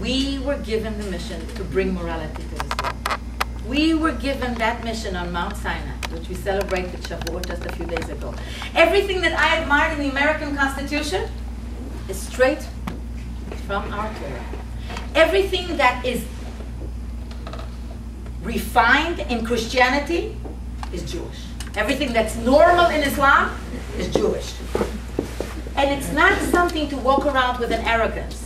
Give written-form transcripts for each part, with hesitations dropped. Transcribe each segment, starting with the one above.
We were given the mission to bring morality to this world. We were given that mission on Mount Sinai, which we celebrated Shabbat just a few days ago. Everything that I admired in the American Constitution is straight from our Torah. Everything that is refined in Christianity is Jewish. Everything that's normal in Islam is Jewish. And it's not something to walk around with an arrogance.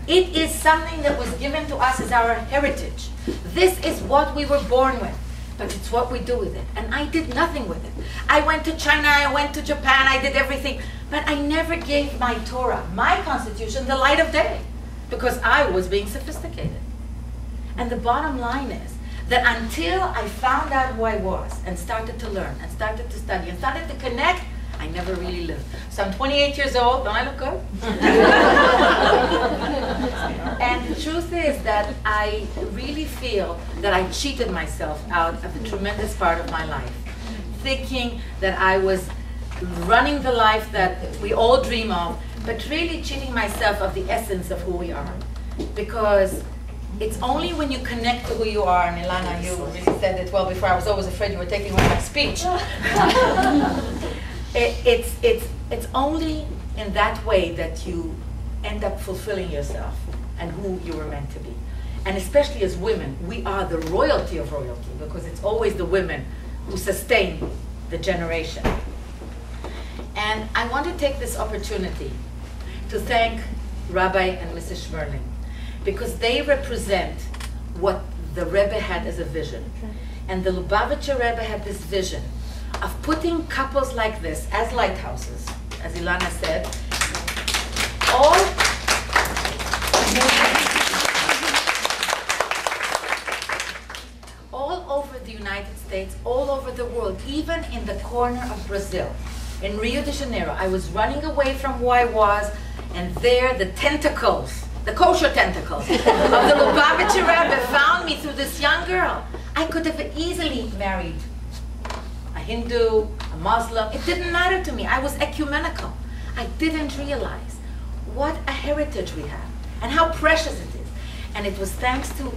It is something that was given to us as our heritage. This is what we were born with, but it's what we do with it. And I did nothing with it. I went to China, I went to Japan, I did everything, but I never gave my Torah, my constitution, the light of day, because I was being sophisticated. And the bottom line is that until I found out who I was and started to learn and started to study and started to connect, I never really lived. So I'm 28 years old. Don't I look good? And the truth is that I really feel that I cheated myself out of a tremendous part of my life, thinking that I was running the life that we all dream of, but really cheating myself of the essence of who we are. Because it's only when you connect to who you are, and Ilana, you really said it well before, I was always afraid you were taking away my speech. It's only in that way that you end up fulfilling yourself and who you were meant to be. And especially as women, we are the royalty of royalty, because it's always the women who sustain the generation. And I want to take this opportunity to thank Rabbi and Mrs. Schmerling, because they represent what the Rebbe had as a vision. And the Lubavitcher Rebbe had this vision of putting couples like this as lighthouses, as Ilana said, all over the United States, all over the world, even in the corner of Brazil. In Rio de Janeiro, I was running away from who I was, and there the tentacles, the kosher tentacles of the Lubavitcher Rebbe found me through this young girl. I could have easily married a Hindu, a Muslim. It didn't matter to me. I was ecumenical. I didn't realize what a heritage we have and how precious it is. And it was thanks to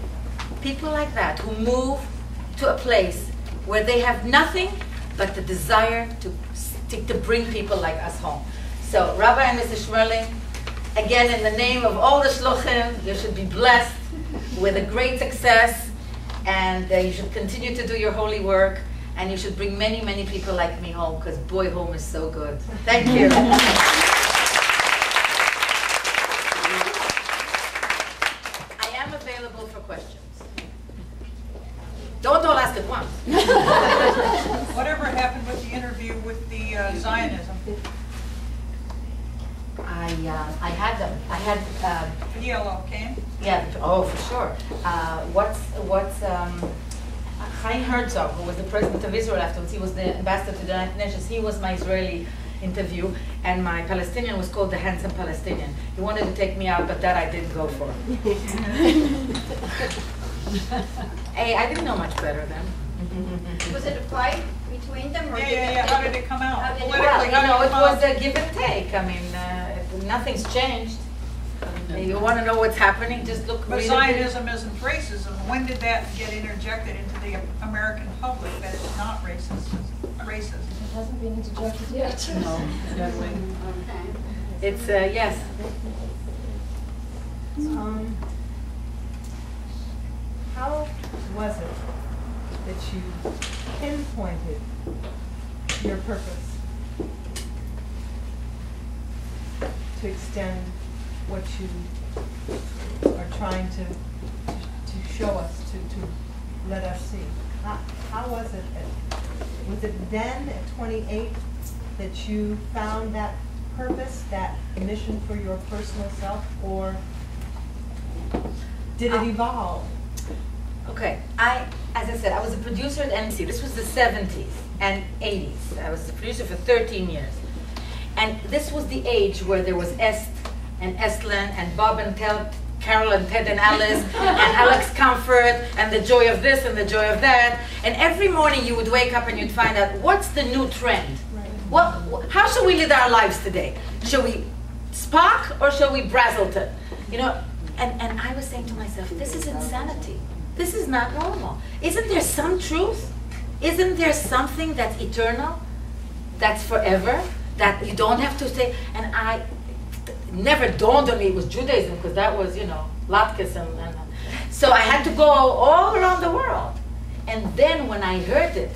people like that who move to a place where they have nothing but the desire to bring people like us home. So Rabbi and Mrs. Schmerling, again, in the name of all the shluchim, you should be blessed with a great success, and you should continue to do your holy work, and you should bring many, many people like me home, because boy, home is so good. Thank you. I am available for questions. Don't all ask at once. Whatever happened with the interview with the Zionism? I had them. I had. PLO came? Yeah. Oh, for sure. Chaim Herzog, who was the president of Israel afterwards, he was the ambassador to the United Nations. He was my Israeli interview, and my Palestinian was called the Handsome Palestinian. He wanted to take me out, but that I didn't go for. Hey, I didn't know much better then. Was it a fight between them? Or Yeah. How did it come out? How did it Well, you know, it was a give and take. I mean, nothing's changed. You want to know what's happening? Just look. But Zionism isn't racism. When did that get interjected into the American public that it's not racism? It hasn't been interjected yet. No. Okay. It's yes. How was it that you pinpointed your purpose to extend what you are trying to show us, to let us see? How was it? Was it then at 28 that you found that purpose, that mission for your personal self, or did it evolve? Okay, as I said, I was a producer at NBC. This was the 70s and 80s. I was the producer for 13 years. And this was the age where there was Est and Estlin and Bob and Carol and Ted and Alice and Alex Comfort and the joy of this and the joy of that. And every morning you would wake up and you'd find out, what's the new trend? How should we live our lives today? Shall we Spock or shall we Brazelton? You know, And I was saying to myself, this is insanity. This is not normal. Isn't there some truth? Isn't there something that's eternal, that's forever, that you don't have to say? And I never dawned on me it was Judaism, because that was, you know, latkes and so I had to go all around the world. And then when I heard it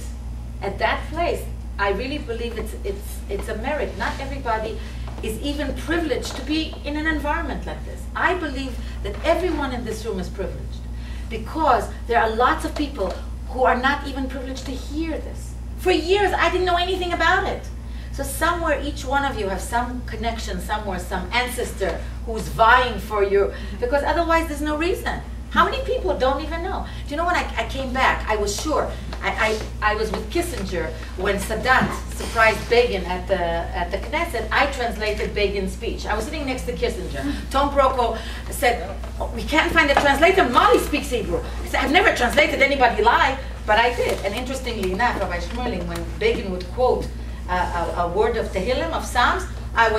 at that place, I really believe it's a merit. Not everybody is even privileged to be in an environment like this. I believe that everyone in this room is privileged, because there are lots of people who are not even privileged to hear this. For years, I didn't know anything about it. So somewhere, each one of you have some connection somewhere, some ancestor who's vying for you, because otherwise there's no reason. How many people don't even know? Do you know when I came back, I was sure. I was with Kissinger when Sadat surprised Begin at the Knesset. I translated Begin's speech. I was sitting next to Kissinger. Tom Brokaw said, oh, we can't find a translator. Molly speaks Hebrew. I said, I've never translated anybody live, but I did. And interestingly enough, Rabbi Shmurling, when Begin would quote a word of Tehillim, of Psalms, I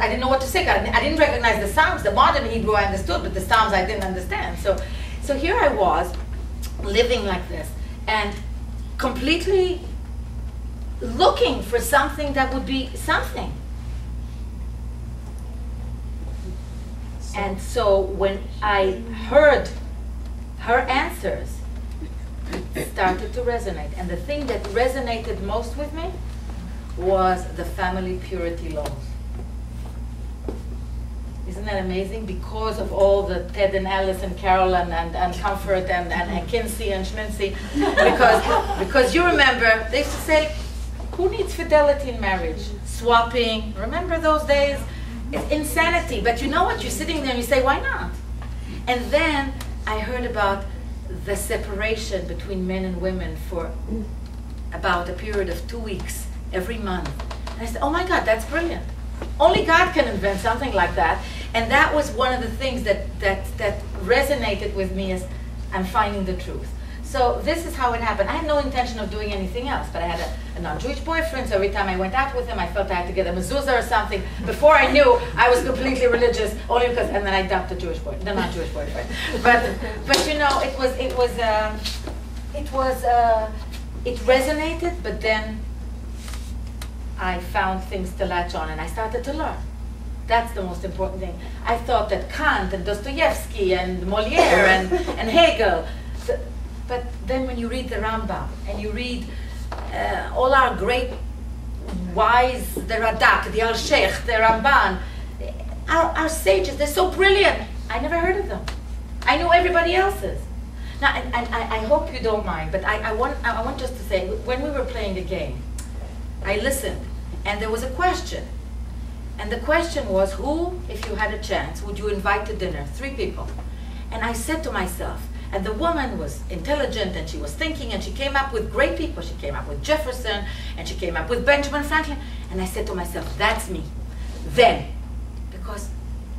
didn't know what to say. I didn't recognize the Psalms. The modern Hebrew I understood, but the Psalms I didn't understand. So here I was, living like this, and completely looking for something that would be something. And so when I heard her answers, it started to resonate. And the thing that resonated most with me was the family purity laws. Isn't that amazing? Because of all the Ted and Alice and Carol and Comfort and Kinsey and Schmincy. Because you remember, they used to say, who needs fidelity in marriage? Swapping. Remember those days? It's insanity. But you know what? You're sitting there and you say, why not? And then I heard about the separation between men and women for about a period of 2 weeks every month. And I said, oh my God, that's brilliant. Only God can invent something like that. And that was one of the things that resonated with me, as I'm finding the truth. So this is how it happened. I had no intention of doing anything else, but I had a non-Jewish boyfriend, so every time I went out with him, I felt I had to get a mezuzah or something. Before I knew, I was completely religious, only because, and then I dumped the Jewish boyfriend, the non-Jewish boyfriend. But you know, it resonated, but then I found things to latch on, and I started to learn. That's the most important thing. I thought that Kant and Dostoevsky and Molière and Hegel, but then when you read the Rambam and you read all our great wise, the Radak, the Al-Sheikh, the Ramban, our sages, they're so brilliant. I never heard of them. I knew everybody else's. Now, and I hope you don't mind, but I want just to say, when we were playing the game, I listened, and there was a question. And the question was, who, if you had a chance, would you invite to dinner? 3 people. And I said to myself, and the woman was intelligent, and she was thinking, and she came up with great people. She came up with Jefferson, and she came up with Benjamin Franklin. And I said to myself, that's me. Then, because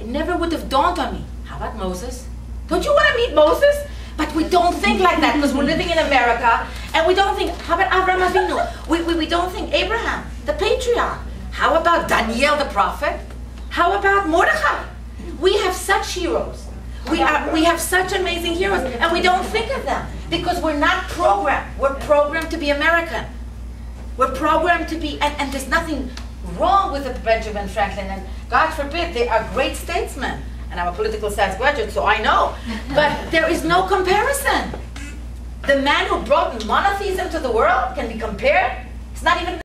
it never would have dawned on me. How about Moses? Don't you want to meet Moses? But we don't think like that, because we're living in America, and we don't think, how about Abraham Avinu? We don't think Abraham, the patriarch. How about Daniel the prophet? How about Mordechai? We have such heroes. We have such amazing heroes, and we don't think of them because we're not programmed. We're programmed to be American. We're programmed to be, and there's nothing wrong with the Benjamin Franklin, and God forbid, they are great statesmen. And I'm a political science graduate, so I know. But there is no comparison. The man who brought monotheism to the world can be compared. It's not even